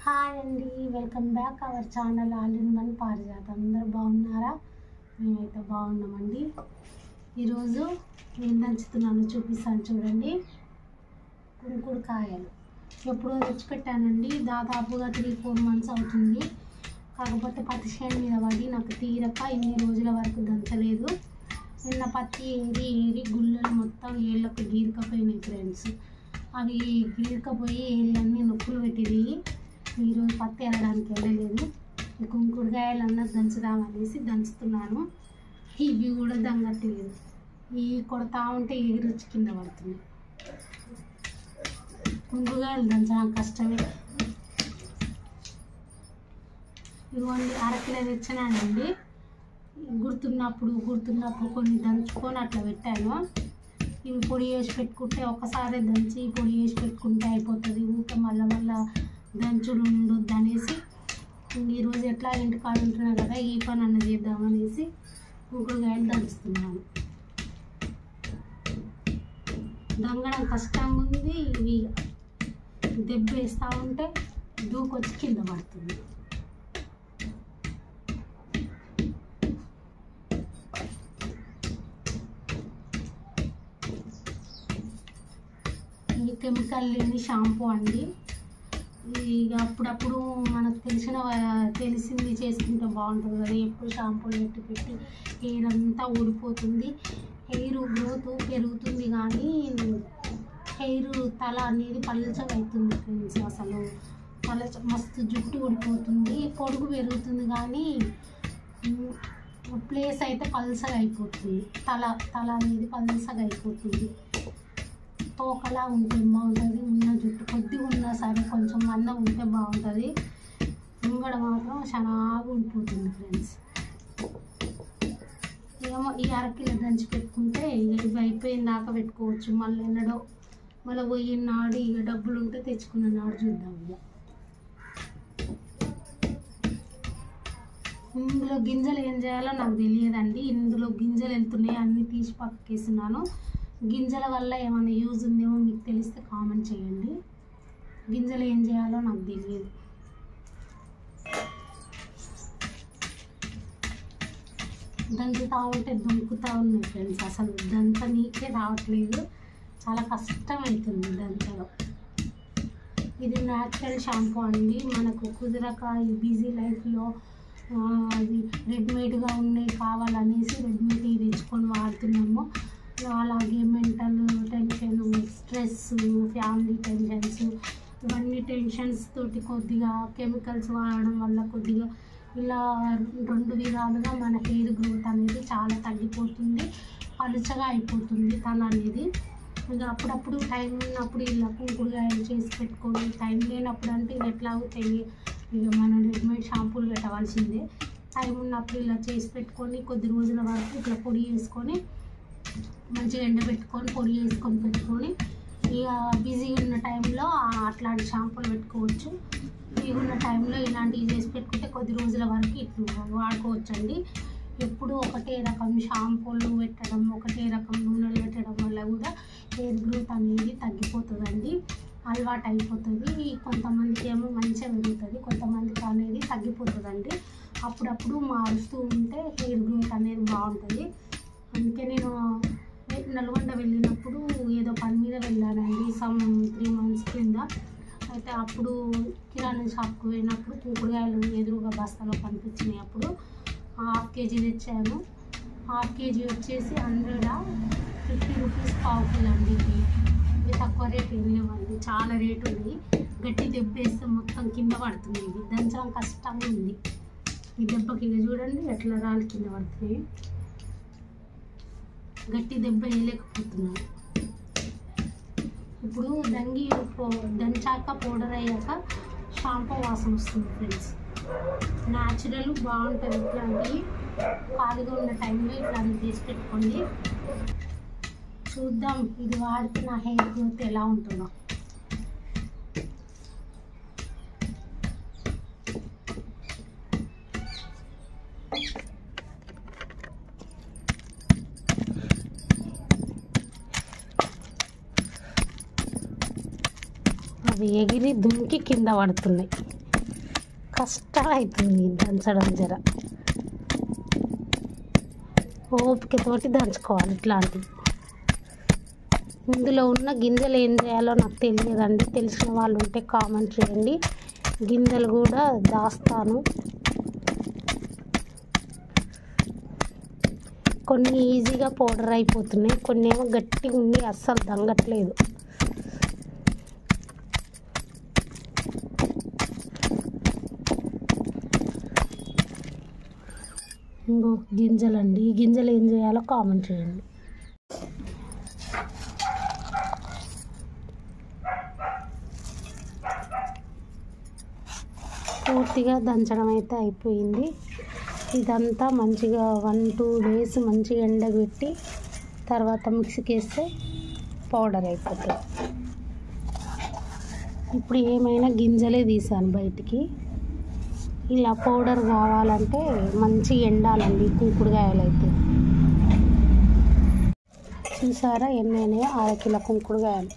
Hi అండి, welcome back our channel all in one పారిజాతం. అందరూ బాగున్నారా? మేమైతే బాగున్నామండి. ఈరోజు నేను దంచుతున్నాను, చూపిస్తాను చూడండి. కుంకుడుకాయలు ఎప్పుడో తెచ్చిపెట్టానండి, దాదాపుగా 3-4 months అవుతుంది. కాకపోతే పత్తి చేను మీద పడి నాకు తీరక ఇన్ని రోజుల వరకు దంచలేదు. నిన్న పత్తి ఏరి గుళ్ళలు మొత్తం ఏళ్ళకు గీరకపోయినాయి ఫ్రెండ్స్. అవి గీరకపోయి ఏళ్ళన్నీ నొప్పులు పెట్టినాయి. ఈరోజు పత్తి ఎరడానికి వెళ్ళలేదు. ఈ కుంకుడుకాయలు అన్నది దంచుదామనేసి దంచుతున్నాను. ఇవి కూడా దంగట్లేదు, ఇవి కొడతా ఉంటే ఎగిరొచ్చి కింద పడుతుంది. కుంకుడుకాయలు దంచడం కష్టమే. ఇదిగోండి, అరకిలో తెచ్చినానండి. గుర్తున్నప్పుడు కొన్ని దంచుకొని అట్లా పెట్టాను. ఇవి పొడి వేసి పెట్టుకుంటే ఒకసారి దంచి పొడి వేసి పెట్టుకుంటే అయిపోతుంది. ఊరికే మళ్ళా దంచుడు ఉండొద్దు అనేసి ఈరోజు ఎట్లా ఇంటికాడ ఉంటున్నా కదా, ఈ పని అన్న చేద్దామనేసి కుంకుడుకాయలు దంచుతున్నాను. దంగడం కష్టంగా ఉంది. ఇవి దెబ్బ వేస్తూ ఉంటే దూకొచ్చి కింద పడుతుంది. ఇది కెమికల్ లేని షాంపూ అండి. ఇక అప్పుడప్పుడు మనకు తెలిసింది చేసుకుంటే బాగుంటుంది కదా. ఎప్పుడు షాంపూలు పెట్టి హెయిర్ అంతా ఊడిపోతుంది. హెయిర్ గ్రోత్ పెరుగుతుంది కానీ హెయిర్ తల అనేది పల్చగా అవుతుంది ఫ్రెండ్స్. అసలు మస్తు జుట్టు ఊడిపోతుంది, పొడుగు పెరుగుతుంది కానీ ప్లేస్ అయితే పల్చగా అయిపోతుంది. తల అనేది పల్చగా అయిపోతుంది. తోకలా ఉంటే బాగుంటుంది. ఉన్న జుట్టు కొద్దిగా ఉన్నా సరే కొంచెం మందం ఉంటే బాగుంటుంది. ముంగడ మాత్రం చాలా ఉండిపోతుంది ఫ్రెండ్స్. ఏమో ఈ అరకిలో దంచి పెట్టుకుంటే ఇవి అయిపోయిన దాకా పెట్టుకోవచ్చు. మళ్ళీ పోయిన నాడు ఇక డబ్బులు ఉంటే తెచ్చుకున్న నాడు చూద్దాం. ఇక ఇందులో గింజలు ఏం చేయాలో నాకు తెలియదండి. ఇందులో గింజలు వెళ్తున్నాయి, అన్నీ తీసి పక్కకేస్తున్నాను. గింజల వల్ల ఏమైనా యూజ్ ఉందేమో మీకు తెలిస్తే కామెంట్ చేయండి. గింజలు ఏం చేయాలో నాకు తెలియదు. దంచుతూ ఉంటే దుంకుతూ ఉన్నాయి ఫ్రెండ్స్. అసలు దంచనీకే రావట్లేదు, చాలా కష్టం అవుతుంది దంచడం. ఇది న్యాచురల్ షాంపూ అండి. మనకు కుదరక ఈ బిజీ లైఫ్లో అది రెడీమేడ్గా ఉన్నాయి కావాలనేసి రెడీమేడ్ తెచ్చుకొని వాడుతున్నాము. అలాగే mental tension, stress, family tensions, ఇవన్నీ టెన్షన్స్ తోటి కొద్దిగా కెమికల్స్ వాడడం వల్ల కొద్దిగా ఇలా 2 విధాలుగా మన హెయిర్ గ్రోత్ అనేది చాలా తగ్గిపోతుంది, పలుచగా అయిపోతుంది తల అనేది. ఇక అప్పుడప్పుడు టైం ఉన్నప్పుడు ఇలా కుంకుడుకాయలు చేసి పెట్టుకొని, టైం లేనప్పుడు అంటే ఎట్లాగో ఇక మనం రెడీమేడ్ షాంపూలు పెట్టవలసిందే. టైం ఉన్నప్పుడు ఇలా చేసి పెట్టుకొని కొద్ది రోజుల వరకు ఇట్లా పొడి వేసుకొని మంచిగా ఎండబెట్టుకొని పొడి వేసుకొని పెట్టుకొని ఇక బిజీ ఉన్న టైంలో అట్లాంటి షాంపూలు పెట్టుకోవచ్చు. బిజీ ఉన్న టైంలో ఇలాంటివి చేసి పెట్టుకుంటే కొద్ది రోజుల వరకు ఇట్లా వాడుకోవచ్చు అండి. ఎప్పుడు ఒకటే రకం షాంపూలు పెట్టడం, ఒకటే రకం నూనెలు పెట్టడం వల్ల కూడా హెయిర్ గ్రోత్ అనేది తగ్గిపోతుందండి, అలవాటు అయిపోతుంది. కొంతమందికి ఏమో మంచిగా పెరుగుతుంది, కొంతమందికి అనేది తగ్గిపోతుందండి. అప్పుడప్పుడు మారుస్తూ ఉంటే హెయిర్ గ్రోత్ అనేది బాగుంటుంది. అందుకే నేను నల్గొండ వెళ్ళినప్పుడు ఏదో పని మీద వెళ్ళానండి, 3 months కింద. అయితే అప్పుడు కిరాణా షాప్కి పోయినప్పుడు కుంకుడుకాయలు ఎదురుగా బస్తాలో కనిపించినాయి. అప్పుడు 1/2 kg తెచ్చాను. 1/2 kg వచ్చేసి 150 rupees పావు కిలో అండి. ఇవి తక్కువ రేటు ఏం లేవండి, చాలా రేటు ఉంది. గట్టి దెబ్బ వేస్తే మొత్తం కింద పడుతుంది. ఇది దంచడం కష్టంగా ఉంది. ఈ దెబ్బకి ఇక చూడండి ఎట్లా రాళ్ళు కింద పడుతున్నాయి. గట్టి దెబ్బ వేయలేకపోతున్నాను. ఇప్పుడు దంచాక పౌడర్ అయ్యాక షాంపూ వాసన వస్తుంది ఫ్రెండ్స్. న్యాచురల్ బాగుంటుంది. ఇట్లాంటివి ఖాళీగా ఉన్న టైంలో ఇట్లాంటివి చేసి పెట్టుకోండి. చూద్దాం ఇది వాడితే నా హెయిర్ గ్రోత్ ఎలా ఉంటుందో. అవి ఎగిరి దుంకి కింద పడుతున్నాయి. కష్టం అవుతుంది దంచడం జర ఓపికతోటి దంచుకోవాలి ఇట్లాంటివి. ఇందులో ఉన్న గింజలు ఏం చేయాలో నాకు తెలియదండి, తెలిసిన వాళ్ళు ఉంటే కామెంట్ చేయండి. గింజలు కూడా దాస్తాను. కొన్ని ఈజీగా పౌడర్ అయిపోతున్నాయి, కొన్ని ఏమో గట్టిగా ఉండి అస్సలు దంగట్లేదు. ఇంకో గింజలండి, ఈ గింజలు ఏం చేయాలో కామెంట్ చేయండి. పూర్తిగా దంచడం అయితే అయిపోయింది. ఇదంతా మంచిగా 1-2 డేస్ మంచిగా ఎండబెట్టి తర్వాత మిక్సీకి వేస్తే పౌడర్ అయిపోతుంది. ఇప్పుడు ఏమైనా గింజలే తీసాను బయటికి. ఇలా పౌడర్ కావాలంటే మంచిగా ఎండాలండి కుంకుడుకాయలు అయితే. చూసారా ఎన్నైనా 1/2 కిలో కుంకుడుకాయలు.